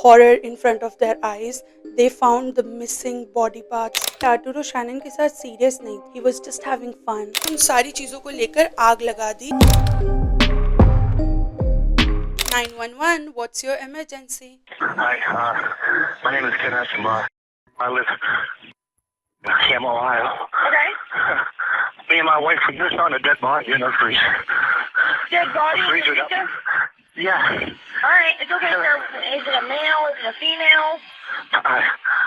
horror in front of their eyes. They found the missing body parts. Arturo Shannon के साथ serious नहीं, he was just having fun. उन सारी चीज़ों को लेकर आग लगा दी. 911, what's your emergency? Hi, my name is Ken Ashimar. I live in Cam, Ohio. Okay. Me and my wife, we just found a dead body in our freezer. Dead body in Freezer the freezer? Yeah. Alright, it's okay, sir. Is it a male? Is it a female?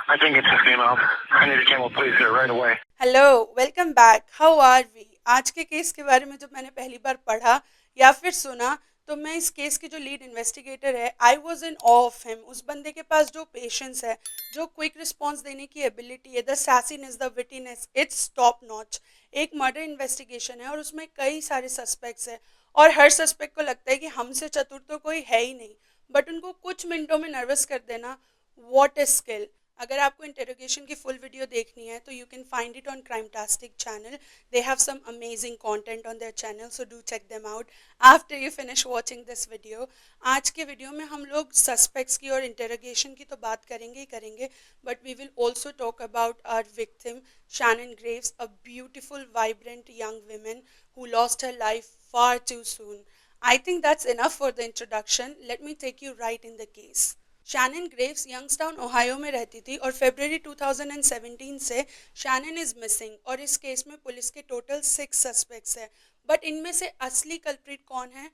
I think it's a female. I need a camel police here right away. Hello, welcome back. How are we? आज के case के बारे में जब मैंने पहली बार पढ़ा या फिर सुना तो मैं इस केस के जो लीड इन्वेस्टिगेटर है, I was in awe of him. उस बंदे के पास जो पेशेंस है, जो क्विक रिस्पॉन्स देने की एबिलिटी है, the sassiness, the wittiness, its top notch. एक मर्डर इन्वेस्टिगेशन है और उसमें कई सारे सस्पेक्ट्स हैं और हर सस्पेक्ट को लगता है कि हमसे चतुर तो कोई है ही नहीं, बट उनको कुछ मिनटों में नर्वस कर देना, व्हाट इज स्किल. अगर आपको इंटेरोगेशन की फुल वीडियो देखनी है तो you can find it on crimetastic channel. They have some amazing content on their channel, so do check them out after you finish watching this video. आज के video में हम लोग सस्पेक्ट्स की और इंटेरोगेशन की तो बात करेंगे ही करेंगे, but we will also talk about our victim Shannon Graves, a beautiful, vibrant young woman who lost her life far too soon. I think that's enough for the introduction. Let me take you right in the case. Shannon Graves Youngstown Ohio में रहती थी और फरवरी 2017 से Shannon is missing और इस case में police के total 6 suspects हैं. बट इनमें से असली कल्प्रिट कौन है?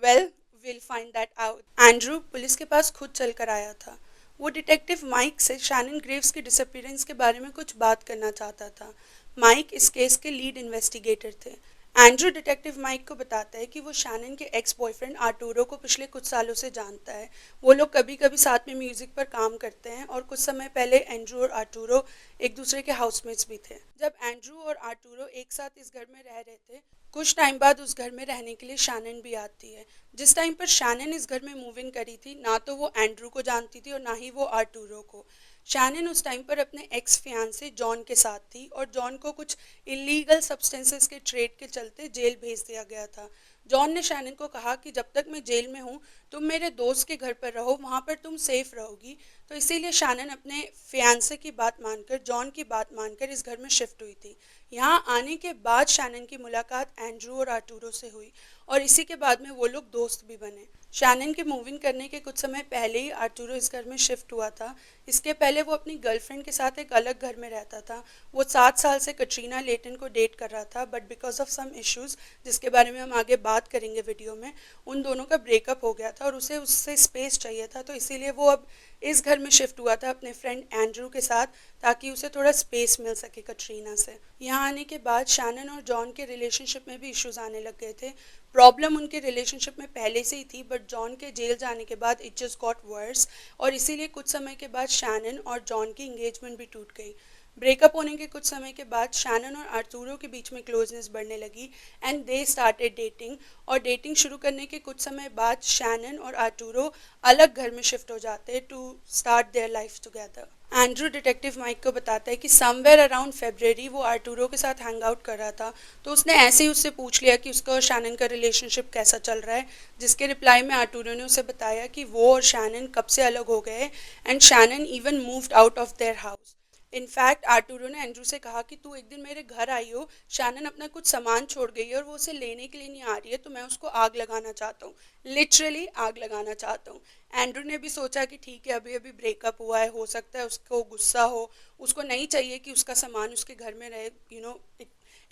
Well, we'll find that out. Andrew police के पास खुद चलकर आया था. वो डिटेक्टिव माइक से शैनन ग्रेव्स के डिसअपीयरेंस के बारे में कुछ बात करना चाहता था. माइक इस केस के लीड इन्वेस्टिगेटर थे. एंड्रू डिटेक्टिव माइक को बताता है कि वो शैनन के एक्स बॉयफ्रेंड आर्टूरो को पिछले कुछ सालों से जानता है. वो लोग कभी कभी साथ में म्यूजिक पर काम करते हैं और कुछ समय पहले एंड्रू और आर्टूरो एक दूसरे के हाउसमेट्स भी थे. जब एंड्रू और आर्टूरो एक साथ इस घर में रह रहे थे, कुछ टाइम बाद उस घर में रहने के लिए शैनन भी आती है. जिस टाइम पर शैनन इस घर में मूव इन करी थी, ना तो वो एंड्रू को जानती थी और ना ही वो आर्टूरो को. शैनन उस टाइम पर अपने एक्स फियांसे जॉन के साथ थी और जॉन को कुछ इलीगल सब्सटेंसेस के ट्रेड के चलते जेल भेज दिया गया था. जॉन ने शैनन को कहा कि जब तक मैं जेल में हूँ तुम मेरे दोस्त के घर पर रहो, वहाँ पर तुम सेफ रहोगी. तो इसीलिए शैनन अपने फियांसे की बात मानकर, जॉन की बात मानकर इस घर में शिफ्ट हुई थी. यहाँ आने के बाद शैनन की मुलाकात एंड्रू और आर्टूरो से हुई और इसी के बाद में वो लोग दोस्त भी बने. शैनन के मूविंग करने के कुछ समय पहले ही आर्टूरो इस घर में शिफ्ट हुआ था. इसके पहले वो अपनी गर्लफ्रेंड के साथ एक अलग घर में रहता था. वो 7 साल से कटरीना लेटन को डेट कर रहा था, but because of some issues जिसके बारे में हम आगे बात करेंगे वीडियो में, उन दोनों का ब्रेकअप हो गया था और उसे उससे स्पेस चाहिए था. तो इसीलिए वो अब इस घर में शिफ्ट हुआ था अपने फ्रेंड एंड्रू के साथ, ताकि उसे थोड़ा स्पेस मिल सके कटरीना से. यहाँ आने के बाद शैनन और जॉन के रिलेशनशिप में भी इश्यूज आने लग गए थे. प्रॉब्लम उनके रिलेशनशिप में पहले से ही थी, बट जॉन के जेल जाने के बाद इट जस्ट गॉट वर्स और इसीलिए कुछ समय के बाद शैनन और जॉन की इंगेजमेंट भी टूट गई. ब्रेकअप होने के कुछ समय के बाद शैनन और आर्टूरो के बीच में क्लोजनेस बढ़ने लगी एंड दे स्टार्टेड डेटिंग. और डेटिंग शुरू करने के कुछ समय बाद शैनन और आर्टूरो अलग घर में शिफ्ट हो जाते to start their life together. Andrew detective Mike को बताता है कि समवेयर अराउंड फरवरी वो आर्टूरो के साथ हैंग आउट कर रहा था. तो उसने ऐसे ही उससे पूछ लिया कि उसका और शैनन का रिलेशनशिप कैसा चल रहा है, जिसके रिप्लाई में आर्टूरो ने उसे बताया कि वो और शैनन कब से अलग हो गए and Shannon even moved out of their house. In fact Arturo ने एंड्रू से कहा कि तू एक दिन मेरे घर आई हो, शैनन अपना कुछ सामान छोड़ गई है और वो उसे लेने के लिए नहीं आ रही है, तो मैं उसको आग लगाना चाहता हूँ, लिटरली आग लगाना चाहता हूँ. एंड्रू ने भी सोचा कि ठीक है, अभी अभी ब्रेकअप हुआ है, हो सकता है उसको गुस्सा हो, उसको नहीं चाहिए कि उसका सामान उसके घर में रहे, you know,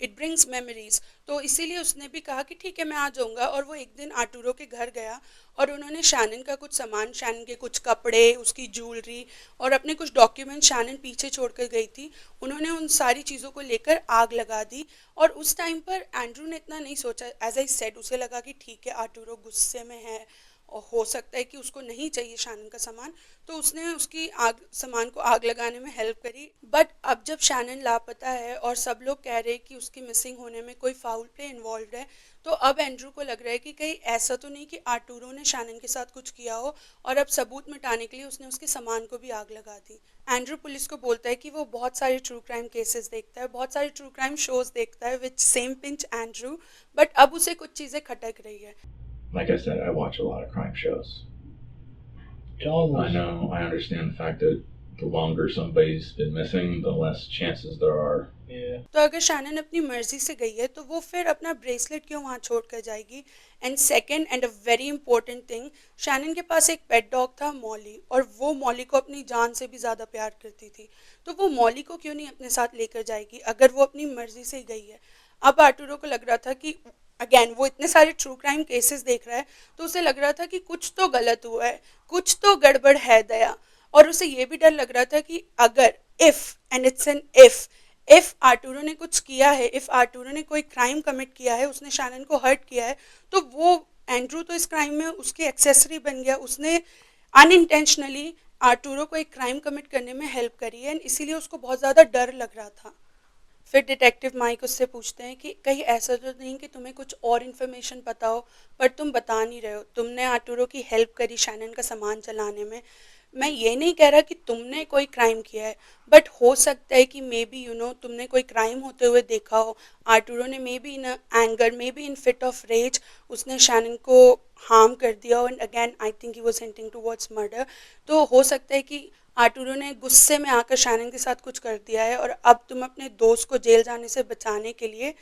it brings memories. तो इसीलिए उसने भी कहा कि ठीक है मैं आ जाऊँगा. और वो एक दिन आर्टूरो के घर गया और उन्होंने शैनन का कुछ सामान, शैनन के कुछ कपड़े, उसकी ज्वेलरी और अपने कुछ डॉक्यूमेंट शैनन पीछे छोड़ कर गई थी, उन्होंने उन सारी चीज़ों को लेकर आग लगा दी. और उस टाइम पर एंड्रू ने इतना नहीं सोचा, एज आई सेड, उसे लगा कि ठीक है आर्टूरो गुस्से में है और हो सकता है कि उसको नहीं चाहिए शैनन का सामान, तो उसने उसकी सामान को आग लगाने में हेल्प करी. बट अब जब शैनन लापता है और सब लोग कह रहे हैं कि उसकी मिसिंग होने में कोई फाउल प्ले इन्वॉल्व है, तो अब एंड्रू को लग रहा है कि कहीं ऐसा तो नहीं कि आर्टूरो ने शैनन के साथ कुछ किया हो और अब सबूत मिटाने के लिए उसने उसके सामान को भी आग लगा दी. एंड्रू पुलिस को बोलता है कि वो बहुत सारे ट्रू क्राइम केसेस देखता है, बहुत सारे ट्रू क्राइम शोज देखता है, विच सेम पिंच एंड्रू, बट अब उसे कुछ चीज़ें खटक रही है. Like I said, I watch a lot of crime shows. I know. I understand the fact that the longer somebody's been missing, the less chances there are. तो अगर Shannon अपनी मर्जी से गई है तो वो फिर अपना ब्रेसलेट क्यों वहाँ छोड़ कर जाएगी? And second and a very important thing, Shannon के पास एक पेट डॉग था मॉली, और वो मॉली को अपनी जान से भी ज़्यादा प्यार करती थी, तो वो मॉली को क्यों नहीं अपने साथ लेकर जाएगी अगर वो अपनी मर्जी से ही गई है? अब आर्टुरो को लग रहा था कि अगेन वो इतने सारे ट्रू क्राइम केसेस देख रहा है, तो उसे लग रहा था कि कुछ तो गलत हुआ है, कुछ तो गड़बड़ है दया। और उसे ये भी डर लग रहा था कि अगर if and it's an if Arturo ने कुछ किया है, इफ आर्टुरो ने कोई क्राइम कमिट किया है, उसने शैनन को हर्ट किया है, तो वो एंड्रू तो इस क्राइम में उसकी एक्सेसरी बन गया, उसने अनइंटेंशनली आर्टुरो को एक क्राइम कमिट करने में हेल्प करी है, इसीलिए उसको बहुत ज़्यादा डर लग रहा था। फिर डिटेक्टिव माइक उससे पूछते हैं कि कहीं ऐसा तो नहीं कि तुम्हें कुछ और इन्फॉर्मेशन पता हो पर तुम बता नहीं रहे हो, तुमने आर्टुरो की हेल्प करी शैनन का सामान चलाने में, मैं ये नहीं कह रहा कि तुमने कोई क्राइम किया है, बट हो सकता है कि मे बी तुमने कोई क्राइम होते हुए देखा हो, आर्टुरो ने may be in anger, may be in fit of rage उसने शैनन को हार्म कर दिया, and again I think he was hinting towards murder. तो हो सकता है कि आर्टुरो ने गुस्से में आकर शैनन के साथ कुछ कर दिया है, और अब तुम अपने दोस्त को जेल जाने से बचाने के लिए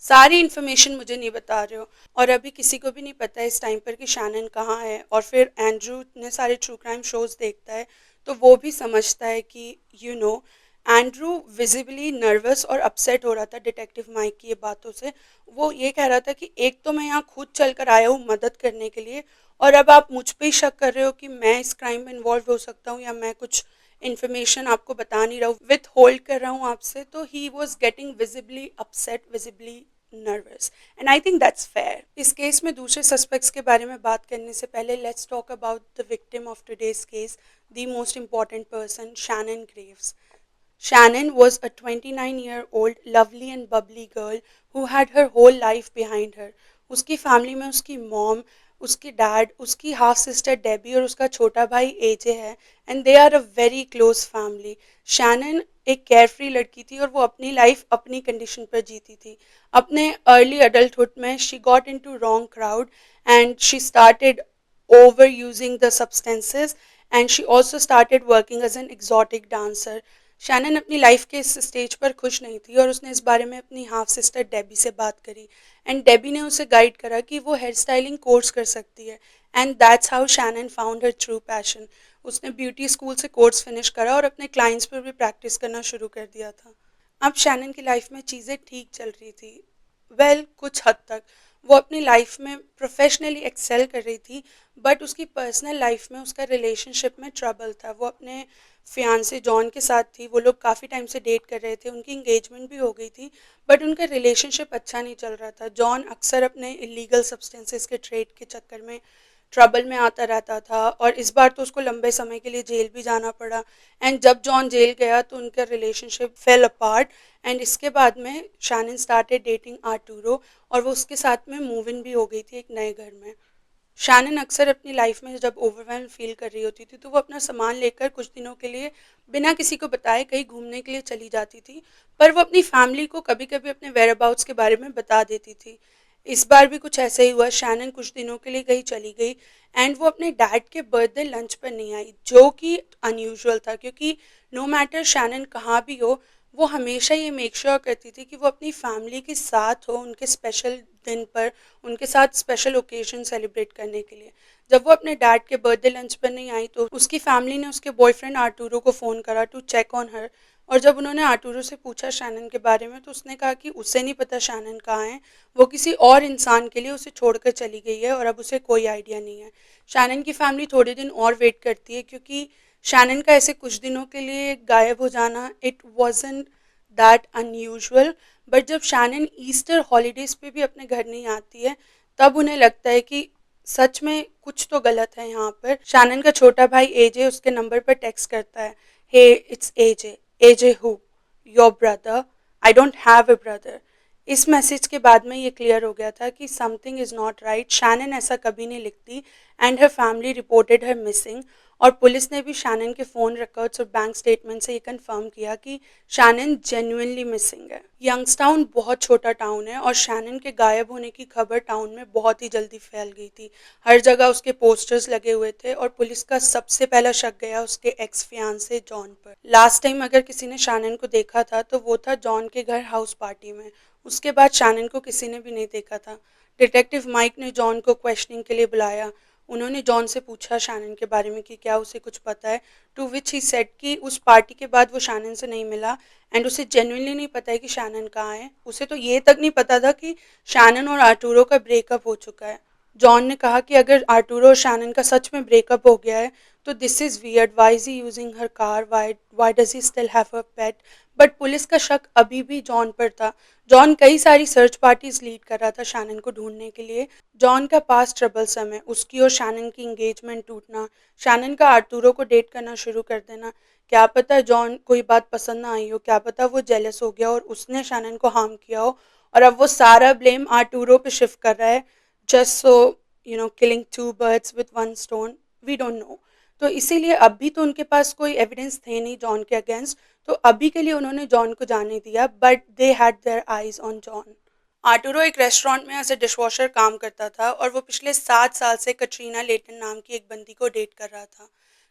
सारी इन्फॉर्मेशन मुझे नहीं बता रहे हो। और अभी किसी को भी नहीं पता इस टाइम पर कि शैनन कहाँ है। और फिर एंड्रू ने सारे ट्रू क्राइम शोज देखता है, तो वो भी समझता है कि एंड्रू विजिबली नर्वस और अपसेट हो रहा था डिटेक्टिव माइक की ये बातों से। वो ये कह रहा था कि एक तो मैं यहाँ खुद चल कर आया हूँ मदद करने के लिए, और अब आप मुझ पे ही शक कर रहे हो कि मैं इस क्राइम में इन्वॉल्व हो सकता हूँ, या मैं कुछ इन्फॉर्मेशन आपको बता नहीं रहा हूँ, विथ होल्ड कर रहा हूँ आपसे। तो he was getting visibly upset, visibly nervous, and I think that's fair. इस केस में दूसरे सस्पेक्ट्स के बारे में बात करने से पहले let's talk about the victim of today's case, the most important person, Shannon Graves. Shannon was a 29-year-old lovely and bubbly girl who had her whole life behind her. उसकी फैमिली में उसकी मॉम, उसकी dad, उसकी half sister Debbie और उसका छोटा भाई AJ है, and they are a very close family. Shannon एक केयरफ्री लड़की थी और वो अपनी लाइफ अपनी कंडीशन पर जीती थी। अपने अर्ली अडल्टहुड में she got into wrong crowd and she started overusing the substances, and she also started working as an exotic dancer. Shannon अपनी लाइफ के इस स्टेज पर खुश नहीं थी और उसने इस बारे में अपनी हाफ सिस्टर डेबी से बात करी, एंड डेबी ने उसे गाइड करा कि वो हेयर स्टाइलिंग कोर्स कर सकती है, and that's how Shannon found her true passion. उसने ब्यूटी स्कूल से कोर्स फिनिश करा और अपने क्लाइंट्स पर भी प्रैक्टिस करना शुरू कर दिया था। अब शैनन की लाइफ में चीज़ें ठीक चल रही थी, कुछ हद तक वो अपनी लाइफ में प्रोफेशनली एक्सेल कर रही थी, बट उसकी पर्सनल लाइफ में उसका रिलेशनशिप में ट्रबल था। वो अपने फियांसे जॉन के साथ थी, वो लोग काफ़ी टाइम से डेट कर रहे थे, उनकी इंगेजमेंट भी हो गई थी, बट उनका रिलेशनशिप अच्छा नहीं चल रहा था। जॉन अक्सर अपने इलीगल सब्सटेंसेस के ट्रेड के चक्कर में ट्रबल में आता रहता था, और इस बार तो उसको लंबे समय के लिए जेल भी जाना पड़ा, एंड जब जॉन जेल गया तो उनका रिलेशनशिप फेल अपार्ट, एंड इसके बाद में शैनन स्टार्टेड डेटिंग आर्टुरो, और वो उसके साथ में मूव इन भी हो गई थी एक नए घर में। शैनन अक्सर अपनी लाइफ में जब ओवरवेल्म फील कर रही होती थी तो वो अपना सामान लेकर कुछ दिनों के लिए बिना किसी को बताए कहीं घूमने के लिए चली जाती थी, पर वो अपनी फैमिली को कभी कभी अपने वेयर अबाउट्स के बारे में बता देती थी। इस बार भी कुछ ऐसा ही हुआ, शैनन कुछ दिनों के लिए कहीं चली गई, एंड वो अपने डैड के बर्थडे लंच पर नहीं आई, जो कि अनयूजुअल था, क्योंकि नो मैटर शैनन कहाँ भी हो, वो हमेशा ये मेक श्योर करती थी कि वो अपनी फैमिली के साथ हो उनके स्पेशल दिन पर, उनके साथ स्पेशल ओकेजन सेलिब्रेट करने के लिए। जब वो अपने डैड के बर्थडे लंच पर नहीं आई तो उसकी फैमिली ने उसके बॉयफ्रेंड आर्टुरो को फ़ोन करा टू चेक ऑन हर, और जब उन्होंने आर्टुरो से पूछा शैनन के बारे में तो उसने कहा कि उसे नहीं पता शैनन कहाँ है, वो किसी और इंसान के लिए उसे छोड़कर चली गई है और अब उसे कोई आइडिया नहीं है। शैनन की फैमिली थोड़े दिन और वेट करती है, क्योंकि शैनन का ऐसे कुछ दिनों के लिए गायब हो जाना it wasn't that unusual, but जब शैनन ईस्टर हॉलीडेज पे भी अपने घर नहीं आती है तब उन्हें लगता है कि सच में कुछ तो गलत है यहाँ पर। शैनन का छोटा भाई एजे उसके नंबर पर टेक्स्ट करता है, hey it's AJ, AJ who, your brother, I don't have a brother. इस मैसेज के बाद में ये क्लियर हो गया था कि something is not right. Shannon ऐसा कभी नहीं लिखती, and her family reported her missing, और पुलिस ने भी शैनन के फ़ोन रिकॉर्ड्स और बैंक स्टेटमेंट से ये कंफर्म किया कि शैनन जेन्युइनली मिसिंग है। यंगस्टाउन बहुत छोटा टाउन है और शैनन के गायब होने की खबर टाउन में बहुत ही जल्दी फैल गई थी। हर जगह उसके पोस्टर्स लगे हुए थे और पुलिस का सबसे पहला शक गया उसके एक्स फियांसे जॉन पर। लास्ट टाइम अगर किसी ने शैनन को देखा था तो वो था जॉन के घर हाउस पार्टी में। उसके बाद शैनन को किसी ने भी नहीं देखा था। डिटेक्टिव माइक ने जॉन को क्वेश्चनिंग के लिए बुलाया। उन्होंने जॉन से पूछा शैनन के बारे में कि क्या उसे कुछ पता है, टू विच ही सेड कि उस पार्टी के बाद वो शैनन से नहीं मिला एंड उसे जेन्युइनली नहीं पता है कि शैनन कहाँ है। उसे तो ये तक नहीं पता था कि शैनन और आर्टुरो का ब्रेकअप हो चुका है। जॉन ने कहा कि अगर आर्टुरो और शैनन का सच में ब्रेकअप हो गया है तो this is weird, why is he using her car, why does he still have a pet. But police का शक अभी भी जॉन पर था। जॉन कई सारी सर्च पार्टीज लीड कर रहा था शैनन को ढूंढने के लिए। जॉन का पास्ट ट्रबलसम है, उसकी और शैनन की एंगेजमेंट टूटना, शैनन का आर्टुरो को डेट करना शुरू कर देना। क्या पता जॉन कोई बात पसंद ना आई हो, क्या पता वो जेलस हो गया और उसने शैनन को हार्म किया हो और अब वो सारा ब्लेम आर्टुरो पे शिफ्ट कर रहा है, just so killing two birds with one stone. We don't know. तो इसीलिए अभी तो उनके पास कोई एविडेंस थे नहीं जॉन के अगेंस्ट, तो अभी के लिए उन्होंने जॉन को जाने दिया, but they had their eyes on John. Arturo एक रेस्टोरेंट में एज ए डिशवॉशर काम करता था और वो पिछले 7 साल से कटरीना लेटन नाम की एक बंदी को डेट कर रहा था।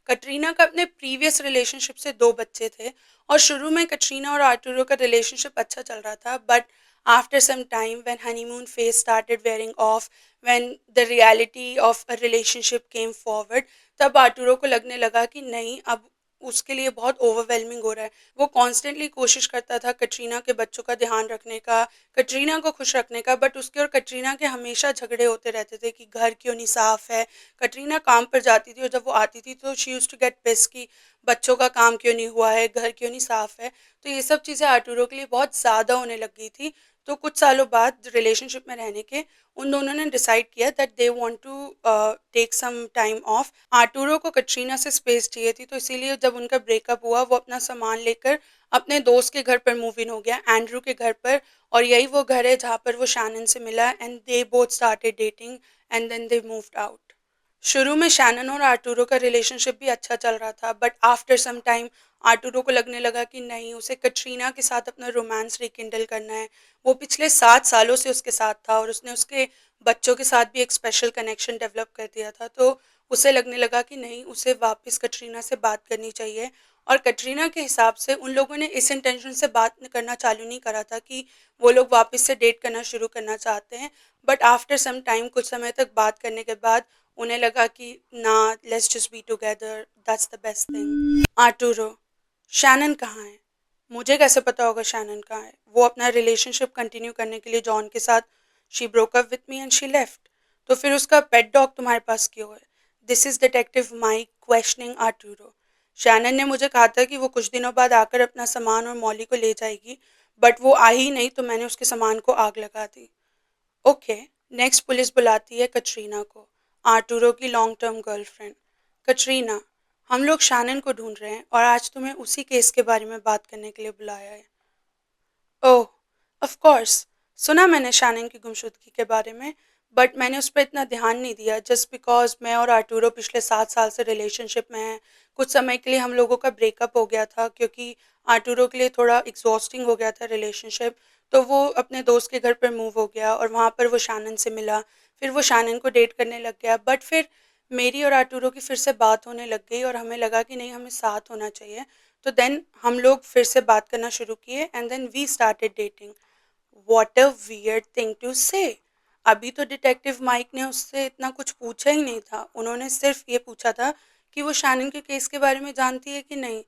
कटरीना का अपने प्रीवियस रिलेशनशिप से 2 बच्चे थे और शुरू में कटरीना और आर्टुरो का रिलेशनशिप अच्छा चल रहा था, but after some time when honeymoon phase started wearing off, when the reality of a relationship came forward, तब आर्टुरो को लगने लगा कि नहीं, अब उसके लिए बहुत ओवरवेलमिंग हो रहा है। वो कॉन्स्टेंटली कोशिश करता था कटरीना के बच्चों का ध्यान रखने का, कटरीना को खुश रखने का, बट उसके और कटरीना के हमेशा झगड़े होते रहते थे कि घर क्यों नहीं साफ है। कटरीना काम पर जाती थी और जब वो आती थी तो शी यूज्ड टू गेट पिस कि बच्चों का काम क्यों नहीं हुआ है, घर क्यों नहीं साफ है। तो ये सब चीज़ें आर्टुरो के लिए बहुत ज़्यादा होने लग गई थी। तो कुछ सालों बाद रिलेशनशिप में रहने के उन दोनों ने डिसाइड किया that they want to take some time off. Arturo को कटरीना से स्पेस चाहिए थी, तो इसीलिए जब उनका ब्रेकअप हुआ वो अपना सामान लेकर अपने दोस्त के घर पर मूव इन हो गया, एंड्रू के घर पर। और यही वो घर है जहाँ पर वो शैनन से मिला and they both started dating and then they moved out. शुरू में शैनन और आर्टुरो का रिलेशनशिप भी अच्छा चल रहा था, but after some time Arturo को लगने लगा कि नहीं, उसे कटरीना के साथ अपना रोमांस रिकिंडल करना है। वो पिछले 7 सालों से उसके साथ था और उसने उसके बच्चों के साथ भी एक स्पेशल कनेक्शन डेवलप कर दिया था, तो उसे लगने लगा कि नहीं, उसे वापस कटरीना से बात करनी चाहिए। और कटरीना के हिसाब से उन लोगों ने इस इंटेंशन से बात करना चालू नहीं करा था कि वो लोग वापस से डेट करना शुरू करना चाहते हैं, बट आफ्टर सम टाइम, कुछ समय तक बात करने के बाद उन्हें लगा कि ना, let's just be together, that's the best thing. Arturo, Shannon कहाँ है? मुझे कैसे पता होगा शैनन कहाँ है? वो अपना रिलेशनशिप कंटिन्यू करने के लिए जॉन के साथ, she broke up with me and she left. तो फिर उसका पेट डॉग तुम्हारे पास क्यों है? This is detective Mike questioning Arturo. Shannon ने मुझे कहा था कि वो कुछ दिनों बाद आकर अपना सामान और मॉली को ले जाएगी, बट वो आई नहीं, तो मैंने उसके सामान को आग लगा दी। ओके। नेक्स्ट पुलिस बुलाती है कटरीना को, आर्टुरो की लॉन्ग टर्म गर्लफ्रेंड। कटरीना, हम लोग शैनन को ढूंढ रहे हैं और आज तुम्हें उसी केस के बारे में बात करने के लिए बुलाया है। ओह, ऑफ कोर्स, सुना मैंने शैनन की गुमशुदगी के बारे में, बट मैंने उस पर इतना ध्यान नहीं दिया, जस्ट बिकॉज मैं और आर्टुरो पिछले 7 साल से रिलेशनशिप में हैं। कुछ समय के लिए हम लोगों का ब्रेकअप हो गया था क्योंकि आर्टुरो के लिए थोड़ा एग्जॉस्टिंग हो गया था रिलेशनशिप, तो वो अपने दोस्त के घर पर मूव हो गया और वहाँ पर वो शैनन से मिला। फिर वो शैनन को डेट करने लग गया, बट फिर मेरी और आर्टुरो की फिर से बात होने लग गई और हमें लगा कि नहीं, हमें साथ होना चाहिए। तो देन हम लोग फिर से बात करना शुरू किए and then we started dating. What a weird thing to say. अभी तो डिटेक्टिव माइक ने उससे इतना कुछ पूछा ही नहीं था, उन्होंने सिर्फ ये पूछा था कि वो शैनन के केस के बारे में जानती है कि नहीं,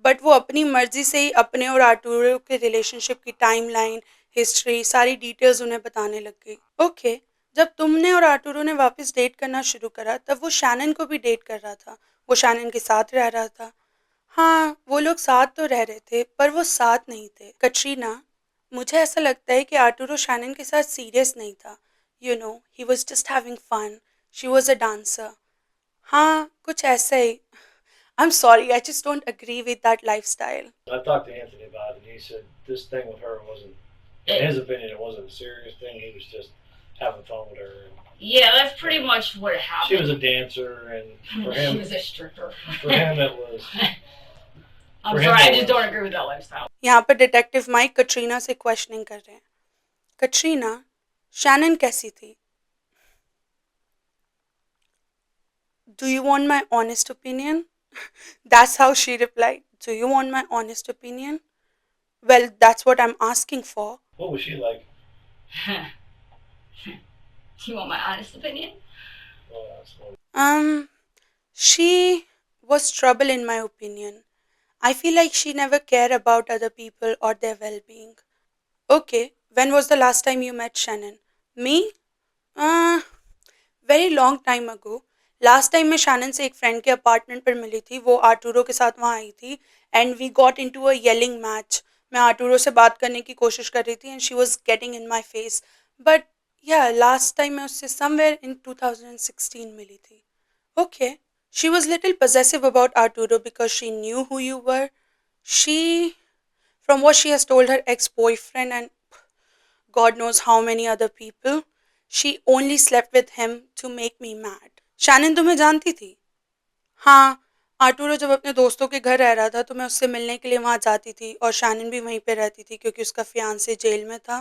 बट वो अपनी मर्जी से ही अपने और आर्टुरो के रिलेशनशिप की टाइमलाइन, हिस्ट्री, सारी डिटेल्स उन्हें बताने लग गई। ओके, जब तुमने और आर्टुरो ने वापस डेट करना शुरू करा तब वो शैनन को भी डेट कर रहा था, वो शैनन के साथ रह रहा था। हाँ, वो लोग साथ तो रह रहे थे पर वो साथ नहीं थे। कटरीना, मुझे ऐसा लगता है कि आर्टुरो शैनन के साथ सीरियस नहीं था। You know, he was just having fun, she was a dancer. हाँ, कुछ ऐसा ही। I am sorry, I just don't agree with that lifestyle. I talked to Anthony about it, and he said this thing with her wasn't, in his opinion, it wasn't a serious thing. He was just have a phone with her. And Yeah, that's pretty much what happened. she was a dancer, and for She him, was a stripper. for him it was. I'm for him sorry, I it just was- don't agree with that lifestyle. यहाँ पर detective mic Katrina से questioning कर रहे हैं. Katrina, Shannon कैसी थी? Do you want my honest opinion? That's how she replied. Do you want my honest opinion? Well, that's what I'm asking for. What was she like? You want my honest opinion? Well, that's what- She was trouble in my opinion. I feel like she never cared about other people or their well-being. Okay, when was the last time you met Shannon? Me? Uh, very long time ago. Last time मैं Shannon से एक friend के apartment पर मिली थी. वो Arturo के साथ वहाँ आई थी and we got into a yelling match. मैं आर्टूरो से बात करने की कोशिश कर रही थी and she was getting in my face. But yeah last time मैं उससे समवेयर इन 2016 मिली थी. Okay. She was little possessive about Arturo because she knew who you were. She, from what she has told her ex-boyfriend and God knows how many other people, she only slept with him to make me mad. Shannon तुम्हें जानती थी? हाँ, Arturo जब अपने दोस्तों के घर रह रहा था तो मैं उससे मिलने के लिए वहाँ जाती थी और शैनन भी वहीं पे रहती थी क्योंकि उसका फियांसे जेल में था.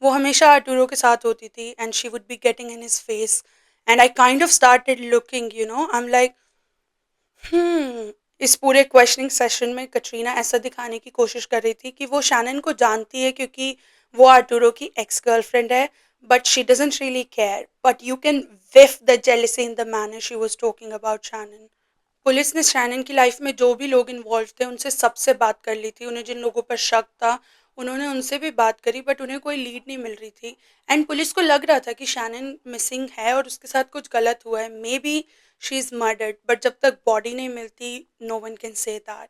वो हमेशा आर्टूरो के साथ होती थी and she would be getting in his face and I kind of started looking, I am like इस पूरे क्वेश्चनिंग सेशन में कटरीना ऐसा दिखाने की कोशिश कर रही थी कि वो शैनन को जानती है क्योंकि वो आर्टूरो की एक्स गर्लफ्रेंड है, but she doesn't really care. But you can whiff the jealousy in the manner she was talking about Shannon. Police ने शैनन की लाइफ में जो भी लोग इन्वॉल्व थे उनसे सबसे बात कर ली थी. उन्हें जिन लोगों पर शक था उन्होंने उनसे भी बात करी बट उन्हें कोई लीड नहीं मिल रही थी. एंड पुलिस को लग रहा था कि शैनन मिसिंग है और उसके साथ कुछ गलत हुआ है. Maybe she is murdered but जब तक बॉडी नहीं मिलती no one can say that.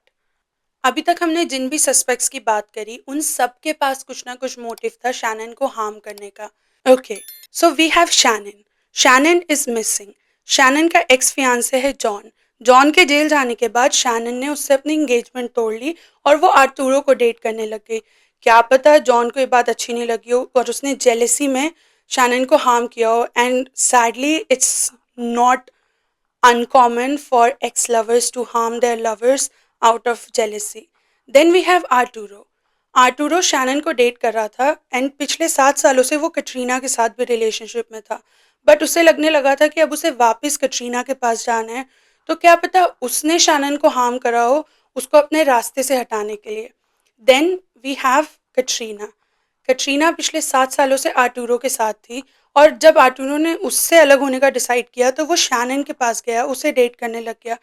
अभी तक हमने जिन भी सस्पेक्ट्स की बात करी उन सब के पास कुछ ना कुछ मोटिव था शैनन को हार्म करने का. Okay, so we have Shannon. Shannon is missing. Shannon का एक्स फियांसे है जॉन. जॉन के जेल जाने के बाद शैनन ने उससे अपनी एंगेजमेंट तोड़ ली और वो आर्टूरो को डेट करने लग गई. क्या पता जॉन को ये बात अच्छी नहीं लगी हो और उसने जेलेसी में शैनन को हार्म किया हो. And sadly it's not uncommon for ex-lovers to harm their lovers out of jealousy. Then we have Arturo. Arturo Shannon को डेट कर रहा था एंड पिछले 7 सालों से वो कटरीना के साथ भी रिलेशनशिप में था. बट उसे लगने लगा था कि अब उसे वापस कटरीना के पास जाना है. तो क्या पता उसने शैनन को हार्म करा हो उसको अपने रास्ते से हटाने के लिए. Then we have Katrina. Katrina पिछले 7 सालों से आर्टूरो के साथ थी और जब आर्टूरो ने उससे अलग होने का डिसाइड किया तो वो शैनन के पास गया, उसे डेट करने लग गया.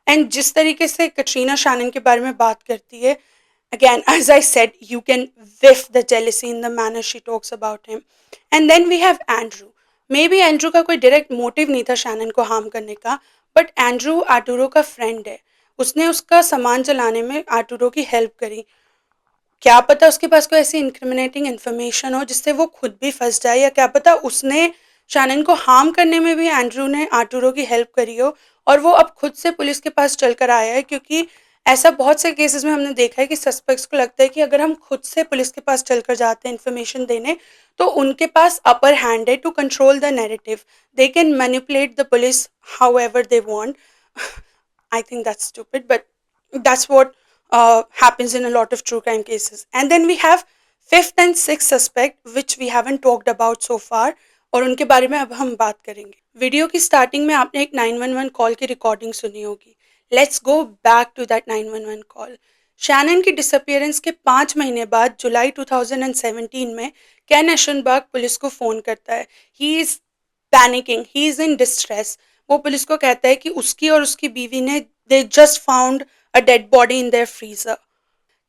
एंड जिस तरीके से कटरीना शैनन के बारे में बात करती है, again as I said, you can whiff the jealousy in the manner she talks about him. And then we have Andrew. May be Andrew का कोई डायरेक्ट मोटिव नहीं था शैनन को हार्म करने का, बट एंड्रू आर्टूरो का friend है. उसने उसका सामान चलाने में आर्टूरो की हेल्प करी. क्या पता उसके पास कोई ऐसी इंक्रिमिनेटिंग इन्फॉर्मेशन हो जिससे वो खुद भी फंस जाए, या क्या पता उसने शैनन को हार्म करने में भी एंड्रू ने आर्टूरो की हेल्प करी हो और वो अब खुद से पुलिस के पास चल कर आया है. क्योंकि ऐसा बहुत से केसेस में हमने देखा है कि सस्पेक्ट्स को लगता है कि अगर हम खुद से पुलिस के पास चल कर जाते हैं इन्फॉर्मेशन देने तो उनके पास अपर हैंड है to control the narrative. They can manipulate the police however they want. I think that's stupid, but that's what happens in a lot of true crime cases. And then we have fifth and sixth suspect, which we haven't talked about so far, और उनके बारे में अब हम बात करेंगे. Video की starting में आपने एक 911 कॉल की रिकॉर्डिंग सुनी होगी. Let's go back to that 911 call. Shannon की डिसअपियरेंस के 5 महीने बाद जुलाई 2017 में कैन एशनबर्ग पुलिस को फ़ोन करता है. He is panicking, he is in distress. वो पुलिस को कहता है कि उसकी और उसकी बीवी ने they just found a dead body in their freezer.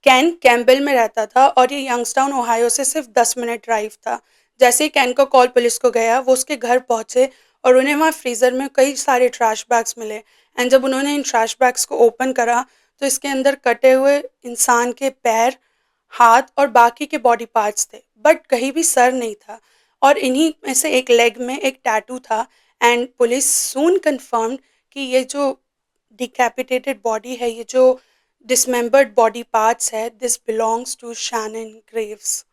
Ken Campbell में रहता था और ये यंगस्टाउन ओहायो से सिर्फ 10 मिनट ड्राइव था. जैसे ही कैन का कॉल पुलिस को गया वो उसके घर पहुंचे और उन्हें वहाँ फ्रीज़र में कई सारे ट्रैश बैग्स मिले. एंड जब उन्होंने इन ट्रैश बैग्स को ओपन करा तो इसके अंदर कटे हुए इंसान के पैर, हाथ और बाकी के बॉडी पार्ट्स थे, बट कहीं भी सर नहीं था. और इन्हीं में से एक लेग में एक टैटू था. एंड पुलिस सून कन्फर्म्ड कि ये जो डिकैपिटेटेड बॉडी है, ये जो डिसमेंबर्ड बॉडी पार्ट्स है, this belongs to Shannon Graves.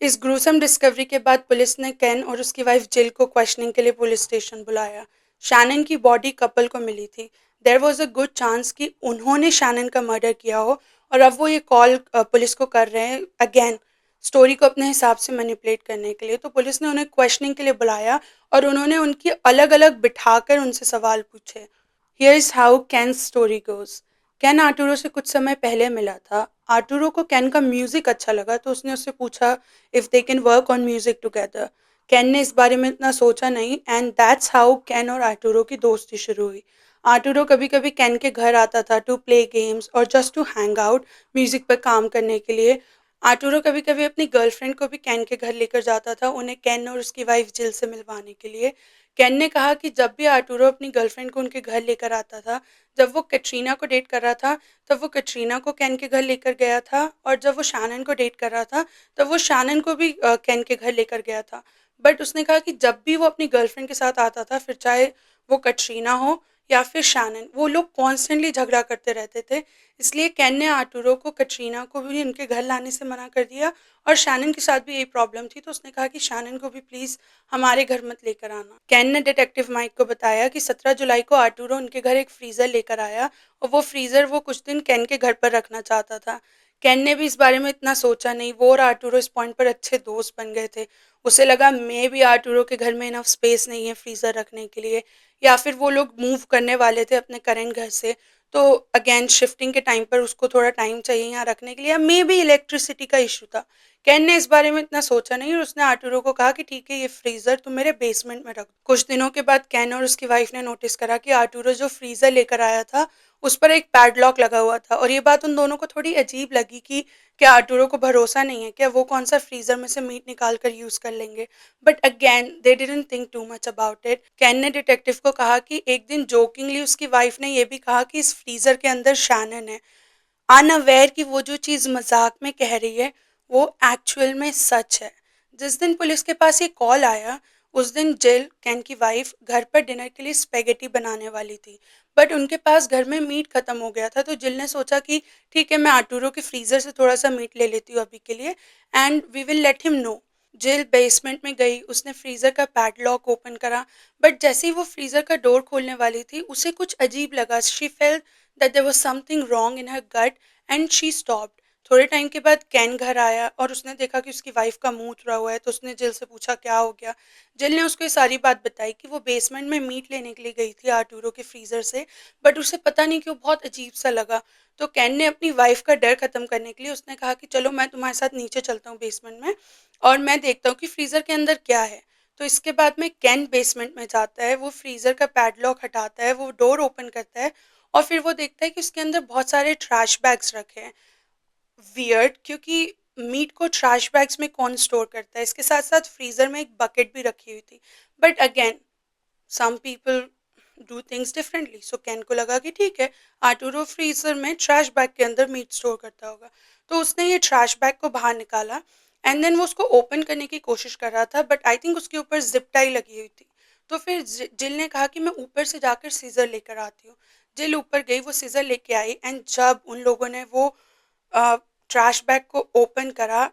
इस ग्रूसम डिस्कवरी के बाद पुलिस ने केन और उसकी वाइफ जिल को क्वेश्चनिंग के लिए पुलिस स्टेशन बुलाया। शैनन की बॉडी कपल को मिली थी। There was a good chance कि उन्होंने शैनन का मर्डर किया हो और अब वो ये कॉल पुलिस को कर रहे हैं अगेन स्टोरी को अपने हिसाब से मैनिपुलेट करने के लिए। तो पुलिस ने उन्हें क्वेश्चनिंग के लिए बुलाया और उन्होंने उनकी अलग अलग बिठाकर उनसे सवाल पूछे। Here is how cans story goes. Can Arturo से कुछ समय पहले मिला था। आर्टुरो को कैन का म्यूजिक अच्छा लगा तो उसने उससे पूछा if they can work on music together. Can ने इस बारे में इतना सोचा नहीं एंड दैट्स हाउ कैन और आर्टुरो की दोस्ती शुरू हुई। आर्टुरो कभी कभी कैन के घर आता था टू प्ले गेम्स और just to hang out, music पर काम करने के लिए। आर्टुरो कभी कभी अपनी गर्लफ्रेंड को भी कैन के घर लेकर जाता था उन्हें कैन और उसकी वाइफ जिल से मिलवाने के लिए। कैन ने कहा कि जब भी आर्टुरो अपनी गर्लफ्रेंड को उनके घर लेकर आता था, जब वो कैटरीना को डेट कर रहा था तब वो कैटरीना को कैन के घर लेकर गया था और जब वो शैनन को डेट कर रहा था तब वो शैनन को भी कैन के घर लेकर गया था। बट उसने कहा कि जब भी वो अपनी गर्लफ्रेंड के साथ आता था, फिर चाहे वो कैटरीना हो या फिर शैनन, वो लोग कॉन्स्टेंटली झगड़ा करते रहते थे। इसलिए कैन ने आर्टुरो को कैटरीना को भी उनके घर लाने से मना कर दिया और शैनन के साथ भी यही प्रॉब्लम थी तो उसने कहा कि शैनन को भी प्लीज़ हमारे घर मत लेकर आना। कैन ने डिटेक्टिव माइक को बताया कि 17 जुलाई को आर्टुरो उनके घर एक फ्रीज़र लेकर आया और वो फ्रीज़र वो कुछ दिन कैन के घर पर रखना चाहता था। कैन ने भी इस बारे में इतना सोचा नहीं। वो और आर्टुरो इस पॉइंट पर अच्छे दोस्त बन गए थे। उसे लगा मे भी आर्टुरो के घर में इनफ स्पेस नहीं है फ्रीज़र रखने के लिए या फिर वो लोग मूव करने वाले थे अपने करंट घर से तो अगेन शिफ्टिंग के टाइम पर उसको थोड़ा टाइम चाहिए यहाँ रखने के लिए या मे बी इलेक्ट्रिसिटी का इशू था। कैन ने इस बारे में इतना सोचा नहीं और उसने आर्टुरो को कहा कि ठीक है ये फ्रीज़र तुम मेरे बेसमेंट में रख। कुछ दिनों के बाद कैन और उसकी वाइफ ने नोटिस करा कि आर्टुरो जो फ्रीज़र लेकर आया था उस पर एक पैडलॉक लगा हुआ था और ये बात उन दोनों को थोड़ी अजीब लगी कि क्या आर्टुरो को भरोसा नहीं है क्या वो कौन सा फ्रीज़र में से मीट निकाल कर यूज़ कर लेंगे। But again they didn't think too much about it. Can ने डिटेक्टिव को कहा कि एक दिन जोकिंगली उसकी वाइफ ने यह भी कहा कि इस फ्रीज़र के अंदर शैनन है, अनअवेयर कि वो जो चीज़ मजाक में कह रही है वो एक्चुअल में सच है। जिस दिन पुलिस के पास ये कॉल आया उस दिन जिल कैन की वाइफ घर पर डिनर के लिए स्पेगेटी बनाने वाली थी बट उनके पास घर में मीट खत्म हो गया था तो जिल ने सोचा कि ठीक है मैं आर्टुरो के फ्रीज़र से थोड़ा सा मीट ले लेती हूँ अभी के लिए and we will let him know. Jill basement में गई, उसने फ्रीज़र का पैडलॉक ओपन करा बट जैसे ही वो फ्रीज़र का डोर खोलने वाली थी उसे कुछ अजीब लगा। She felt that there was something wrong in her gut and she stopped. थोड़े टाइम के बाद कैन घर आया और उसने देखा कि उसकी वाइफ का मुंह उतरा हुआ है तो उसने जिल से पूछा क्या हो गया। जिल ने उसको ये सारी बात बताई कि वो बेसमेंट में मीट लेने के लिए गई थी आर्टुरो के फ्रीज़र से बट उसे पता नहीं क्यों बहुत अजीब सा लगा। तो कैन ने अपनी वाइफ का डर खत्म करने के लिए उसने कहा कि चलो मैं तुम्हारे साथ नीचे चलता हूँ बेसमेंट में और मैं देखता हूँ कि फ्रीज़र के अंदर क्या है। तो इसके बाद में कैन बेसमेंट में जाता है, वो फ्रीज़र का पैडलॉक हटाता है, वो डोर ओपन करता है और फिर वो देखता है कि उसके अंदर बहुत सारे ट्रैश बैग्स रखे हैं। वियर्ड, क्योंकि मीट को ट्रैश बैग्स में कौन स्टोर करता है। इसके साथ साथ फ्रीज़र में एक बकेट भी रखी हुई थी but again some people do things differently. So Ken को लगा कि ठीक है आर्टुरो फ्रीज़र में ट्रैश बैग के अंदर मीट स्टोर करता होगा तो उसने ये ट्रैश बैग को बाहर निकाला एंड देन वो उसको ओपन करने की कोशिश कर रहा था बट आई थिंक उसके ऊपर जिप टाई लगी हुई थी। तो फिर जिल ने कहा कि मैं ऊपर से जाकर सीज़र लेकर आती हूँ। जिल ऊपर गई, वो सीज़र लेके आई एंड जब उन लोगों ने वो ट्रैश बैग को ओपन करा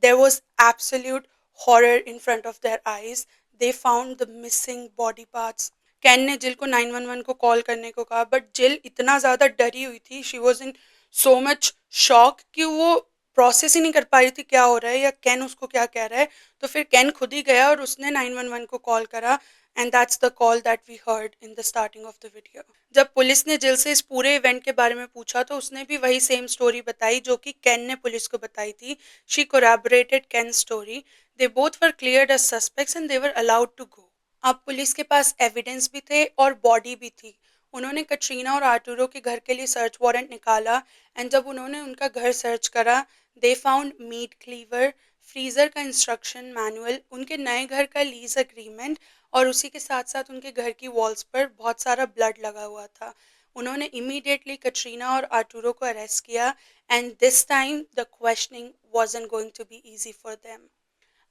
there was absolute horror in front of their eyes. They found the missing body parts. Can ने जिल को 911 को कॉल करने को कहा बट जिल इतना ज़्यादा डरी हुई थी, she was in so much shock कि वो प्रोसेस ही नहीं कर पा रही थी क्या हो रहा है या कैन उसको क्या कह रहा है। तो फिर कैन खुद ही गया और उसने 911 को कॉल करा and that's the call that we heard in the starting of the video. जब पुलिस ने जिल से इस पूरे इवेंट के बारे में पूछा तो उसने भी वही सेम स्टोरी बताई जो कि कैन ने पुलिस को बताई थी। She corroborated Ken's story. They both were cleared as suspects and they were allowed to go. अब पुलिस के पास एविडेंस भी थे और बॉडी भी थी। उन्होंने कटरीना और आर्टुरो के घर के लिए सर्च वारंट निकाला एंड जब उन्होंने उनका घर सर्च करा they found meat cleaver, freezer का इंस्ट्रक्शन मैनुअल, उनके नए घर का लीज अग्रीमेंट और उसी के साथ साथ उनके घर की वॉल्स पर बहुत सारा ब्लड लगा हुआ था। उन्होंने इमीडिएटली कटरीना और आर्टुरो को अरेस्ट किया and this time the questioning wasn't going to be easy for them.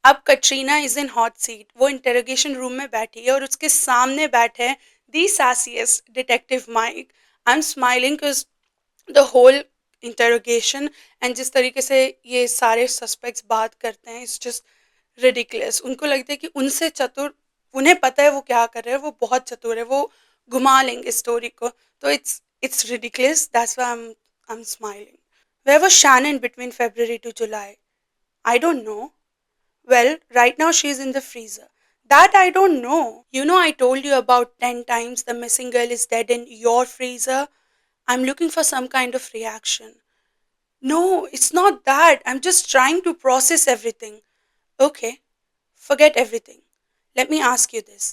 अब Katrina is in hot seat. वो इंटरोगेशन रूम में बैठी है और उसके सामने बैठे the sassiest detective Mike. I am smiling because the whole interrogation and जिस तरीके से ये सारे सस्पेक्ट्स बात करते हैं, इट्स जस्ट रिडिकुलस। उनको लगता है कि उनसे चतुर, उन्हें पता है वो क्या कर रहे हैं, वो बहुत चतुर है, वो घुमा लेंगे स्टोरी को। तो it's ridiculous, that's why I am smiling. Where was Shannon between February to July? I don't know. Well, right now she's in the freezer. That I don't know. You know, I told you about 10 times the missing girl is dead in your freezer. I'm looking for some kind of reaction. No, it's not that. I'm just trying to process everything. Okay, forget everything. Let me ask you this.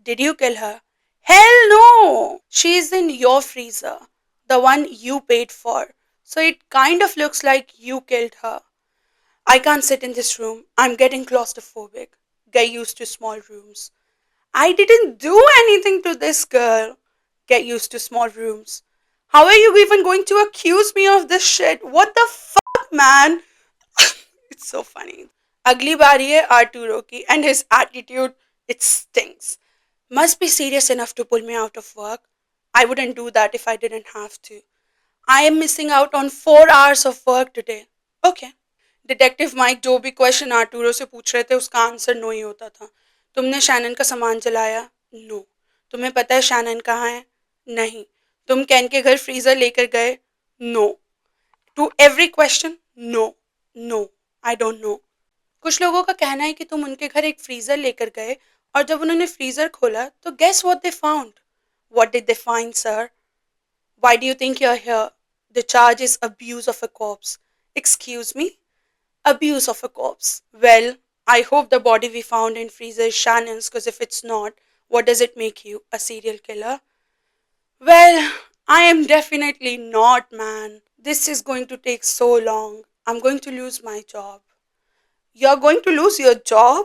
Did you kill her? Hell no! She's in your freezer. The one you paid for. So it kind of looks like you killed her. I can't sit in this room. I'm getting claustrophobic. Get used to small rooms. I didn't do anything to this girl. Get used to small rooms. How are you even going to accuse me of this shit? What the fuck, man? It's so funny. अगली बारी है Arturo की and his attitude, it stinks. Must be serious enough to pull me out of work. I wouldn't do that if I didn't have to. I am missing out on 4 hours of work today. Okay. Detective Mike जो भी question Arturo से पूछ रहे थे उसका answer no ही होता था। तुमने शैनन का सामान जलाया? नो। तुम्हें पता है शैनन कहाँ है? नहीं। तुम कैन के घर फ्रीजर लेकर गए? No. To every question no, no, I don't know. कुछ लोगों का कहना है कि तुम उनके घर एक फ्रीजर लेकर गए और जब उन्होंने फ्रीजर खोला तो guess what they found? What did they find, sir? Why do you think you are here? The charge is abuse of a corpse. Excuse me? Abuse of a corpse. Well, I hope the body we found in freezer is Shannon's, because if it's not, what does it make you? A serial killer? Well, I am definitely not, man. This is going to take so long. I'm going to lose my job. You're going to lose your job?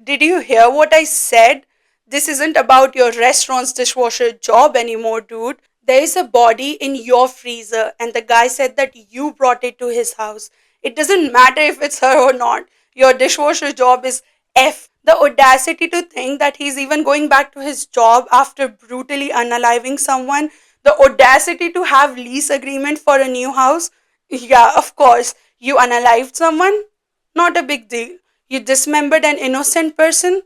Did you hear what I said? This isn't about your restaurant's dishwasher job anymore, dude. There is a body in your freezer, and the guy said that you brought it to his house. It doesn't matter if it's her or not. Your dishwasher job is F. The audacity to think that he's even going back to his job after brutally unaliving someone. The audacity to have lease agreement for a new house. Yeah, of course. You unalived someone? Not a big deal. You dismembered an innocent person?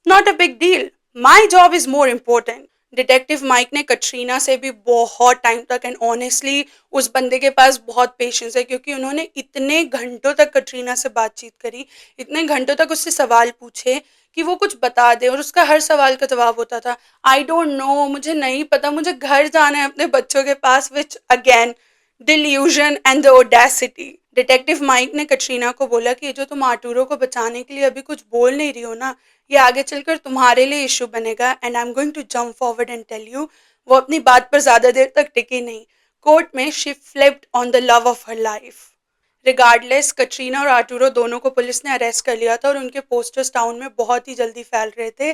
Not a big deal. My job is more important. Detective Mike ने Katrina से भी बहुत time तक and honestly उस बंदे के पास बहुत patience है क्योंकि उन्होंने इतने घंटों तक कटरीना से बातचीत करी, इतने घंटों तक उससे सवाल पूछे कि वो कुछ बता दे और उसका हर सवाल का जवाब होता था आई डोंट नो, मुझे नहीं पता, मुझे घर जाना है अपने बच्चों के पास, which again delusion and the audacity. Detective Mike ने कटरीना को बोला कि ये जो तुम आर्टूरो को बचाने के लिए अभी कुछ बोल नहीं रही हो ना, ये आगे चलकर तुम्हारे लिए इशू बनेगा and I am going to jump forward and tell you. वो अपनी बात पर ज्यादा देर तक टिकी नहीं। कोर्ट में she flipped on the love of her life. Regardless, Katrina और आर्टूरो दोनों को पुलिस ने अरेस्ट कर लिया था और उनके पोस्टर्स टाउन में बहुत ही जल्दी फैल रहे थे।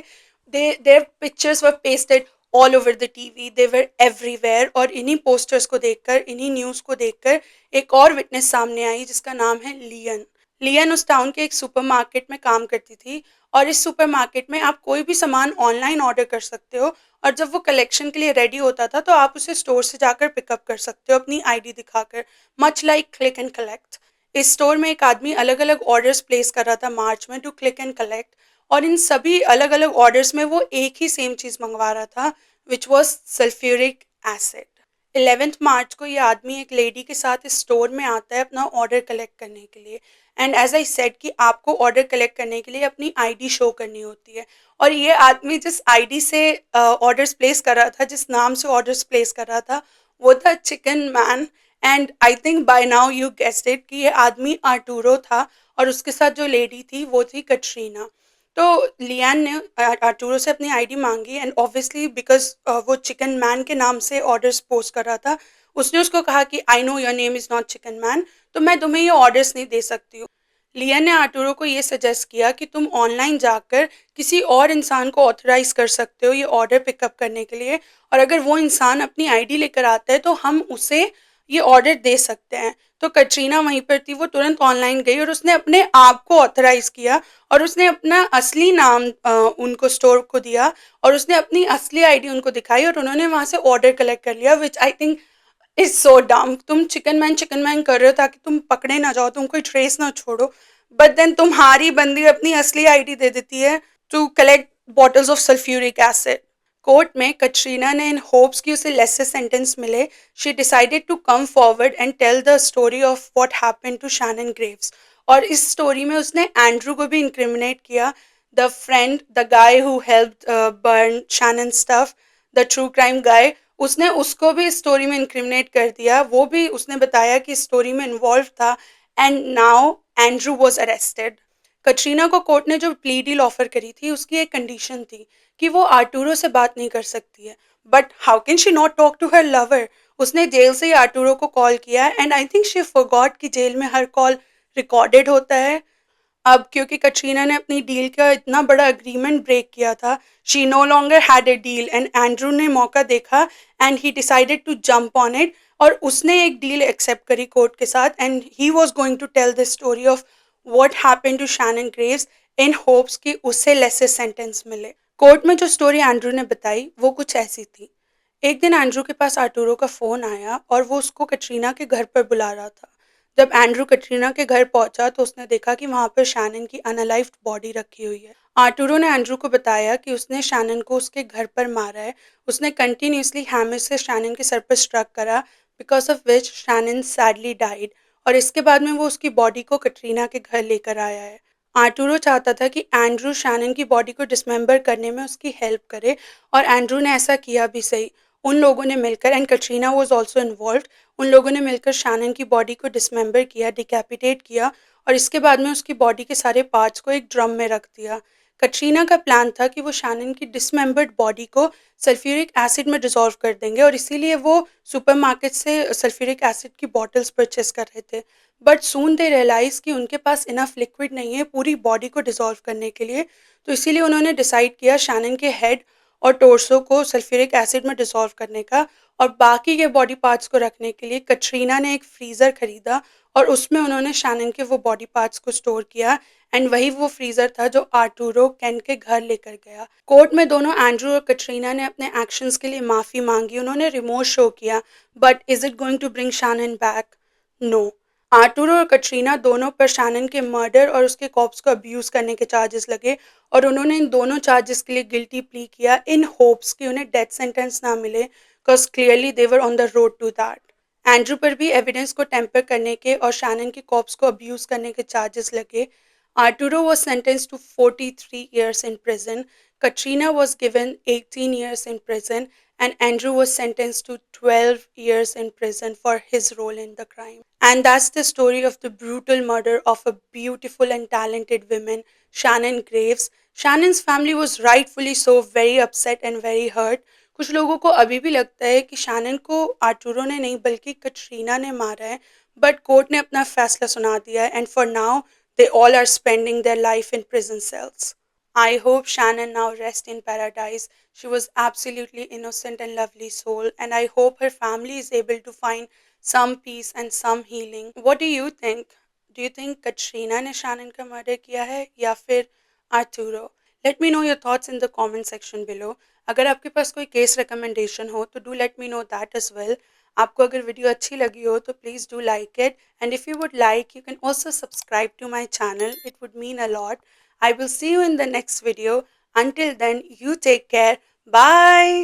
Their pictures were pasted all over the TV, they were everywhere. और इन्हीं पोस्टर्स को देखकर, इन्हीं न्यूज़ को देखकर एक और विटनेस सामने आई जिसका नाम है लियन। लियन उस टाउन के एक सुपरमार्केट में काम करती थी और इस सुपरमार्केट में आप कोई भी सामान ऑनलाइन ऑर्डर कर सकते हो और जब वो कलेक्शन के लिए रेडी होता था तो आप उसे स्टोर से जाकर पिकअप कर सकते हो अपनी आईडी दिखाकर, much like click and collect. इस स्टोर में एक आदमी अलग अलग ऑर्डर्स प्लेस कर रहा था मार्च में टू क्लिक एंड कलेक्ट और इन सभी अलग अलग ऑर्डर्स में वो एक ही सेम चीज़ मंगवा रहा था विच वॉज सल्फ्यूरिक एसिड। 11 मार्च को ये आदमी एक लेडी के साथ इस स्टोर में आता है अपना ऑर्डर कलेक्ट करने के लिए एंड एज आई सेड कि आपको ऑर्डर कलेक्ट करने के लिए अपनी आईडी शो करनी होती है और ये आदमी जिस आईडी से ऑर्डर्स प्लेस कर रहा था, जिस नाम से ऑर्डर्स प्लेस कर रहा था, वो था chicken man. And I think by now you guessed it कि ये आदमी आर्टूरो था और उसके साथ जो लेडी थी वो थी कटरीना। तो लियान ने आर्टूरो से अपनी आईडी मांगी एंड ऑब्वियसली बिकॉज वो चिकन मैन के नाम से ऑर्डर्स पोस्ट कर रहा था, उसने उसको कहा कि I know your name is not chicken man, तो मैं तुम्हें ये ऑर्डर्स नहीं दे सकती हूँ। लियन ने आर्टूरो को ये सजेस्ट किया कि तुम ऑनलाइन जाकर किसी और इंसान को ऑथराइज कर सकते हो ये ऑर्डर पिकअप करने के लिए और अगर वो इंसान अपनी आईडी लेकर आता है तो हम उसे ये ऑर्डर दे सकते हैं। तो कटरीना वहीं पर थी, वो तुरंत ऑनलाइन गई और उसने अपने आप को ऑथराइज किया और उसने अपना असली नाम उनको स्टोर को दिया और उसने अपनी असली आईडी उनको दिखाई और उन्होंने वहाँ से ऑर्डर कलेक्ट कर लिया विच आई थिंक इट्स सो डम। तुम चिकन मैन कर रहे हो ताकि तुम पकड़े ना जाओ, तुम कोई ट्रेस ना छोड़ो, बट देन तुम्हारी बंदी अपनी असली आईडी दे देती है to collect bottles of sulphuric acid. Court में कटरीना ने इन होप्स कि उसे लेसर सेंटेंस मिले, she decided to come forward and tell the story of what happened to Shannon Graves. और इस स्टोरी में उसने एंड्रू को भी इंक्रिमिनेट किया, the friend, the guy who helped burn Shannon stuff, the true crime guy. उसने उसको भी स्टोरी में इंक्रिमिनेट कर दिया, वो भी उसने बताया कि स्टोरी में इन्वॉल्व था, and now Andrew was arrested. Katrina को कोर्ट ने जो प्ली डील ऑफर करी थी उसकी एक कंडीशन थी कि वो आर्टूरो से बात नहीं कर सकती है, but how can she not talk to her lover. उसने जेल से ही आर्टूरो को कॉल किया and I think she forgot कि जेल में हर कॉल रिकॉर्डेड होता है। अब क्योंकि कटरीना ने अपनी डील का इतना बड़ा एग्रीमेंट ब्रेक किया था, she no longer had a deal and Andrew ने मौका देखा and he decided to jump on it, और उसने एक डील एक्सेप्ट करी कोर्ट के साथ and he was going to tell the story of what happened to Shannon Graves in hopes कि उससे लेसर सेंटेंस मिले। कोर्ट में जो स्टोरी एंड्रू ने बताई वो कुछ ऐसी थी। एक दिन एंड्रू के पास आर्टूरो का फ़ोन आया और वो उसको कटरीना के घर पर बुला रहा था। जब एंड्रू कटरीना के घर पहुंचा तो उसने देखा कि वहां पर शैनन की अनलाइव्ड बॉडी रखी हुई है। आर्टूरो ने एंड्रू को बताया कि उसने शैनन को उसके घर पर मारा है। उसने कंटिन्यूसली हैमर से शैनन के सर पर स्ट्रक करा, because of which Shannon sadly died, और इसके बाद में वो उसकी बॉडी को कटरीना के घर लेकर आया है। आर्टूरो चाहता था कि एंड्रू शैनन की बॉडी को डिसमेंबर करने में उसकी हेल्प करे, और एंड्रू ने ऐसा किया भी सही। उन लोगों ने मिलकर, and Katrina was also involved, उन लोगों ने मिलकर शैनन की बॉडी को डिसमेंबर किया, डिकैपिटेट किया, और इसके बाद में उसकी बॉडी के सारे पार्ट्स को एक ड्रम में रख दिया। कटरीना का प्लान था कि वो शैनन की डिसमेंबर्ड बॉडी को सल्फ्यूरिक एसिड में डिसॉल्व कर देंगे, और इसीलिए वो सुपरमार्केट से सल्फ्यूरिक एसिड की बॉटल्स परचेस कर रहे थे। बट सून दे रियलाइज कि उनके पास इनफ लिक्विड नहीं है पूरी बॉडी को डिसॉल्व करने के लिए, तो इसीलिए उन्होंने डिसाइड किया शैनन के हेड और टोर्सो को सल्फ्यूरिक एसिड में डिसॉल्व करने का, और बाकी के बॉडी पार्ट्स को रखने के लिए कटरीना ने एक फ्रीज़र खरीदा और उसमें उन्होंने शैनन के वो बॉडी पार्ट्स को स्टोर किया, एंड वही वो फ्रीज़र था जो आर्टूरो केन के घर लेकर गया। कोर्ट में दोनों एंड्रू और कटरीना ने अपने एक्शंस के लिए माफ़ी मांगी, उन्होंने रिमोर्स शो किया, but is it going to bring Shannon back? No. Arturo और कटरीना दोनों पर शैनन के मर्डर और उसके कॉप्स को अब्यूज़ करने के चार्जेस लगे, और उन्होंने इन दोनों चार्जेस के लिए गिल्टी प्ली किया इन होप्स कि उन्हें डेथ सेंटेंस ना मिले, because clearly they were on the road to that. Andrew पर भी एविडेंस को टेम्पर करने के और शैनन के कॉप्स को अब्यूज़ करने के चार्जेस लगे। Arturo was sentenced to 43 years in prison, Katrina was given 18 years in prison, and Andrew was sentenced to 12 years in prison for his role in the crime. And that's the story of the brutal murder of a beautiful and talented woman, Shannon Graves. Shannon's family was rightfully so very upset and very hurt. कुछ लोगों को अभी भी लगता है कि Shannon को Arturo ने नहीं बल्कि कटरीना ने मारा है, बट कोर्ट ने अपना फैसला सुना दिया है, and for now they all are spending their life in prison cells. I hope Shannon now rests in paradise. She was absolutely innocent and lovely soul, and I hope her family is able to find some peace and some healing. What do you think? Do you think Katrina ने Shannon का murder किया है या फिर Arturo? Let me know your thoughts in the comment section below. अगर आपके पास कोई case recommendation हो तो do let me know that as well. आपको अगर वीडियो अच्छी लगी हो तो please do like it, and if you would like you can also subscribe to my channel, it would mean a lot. I will see you in the next video, until then you take care, bye.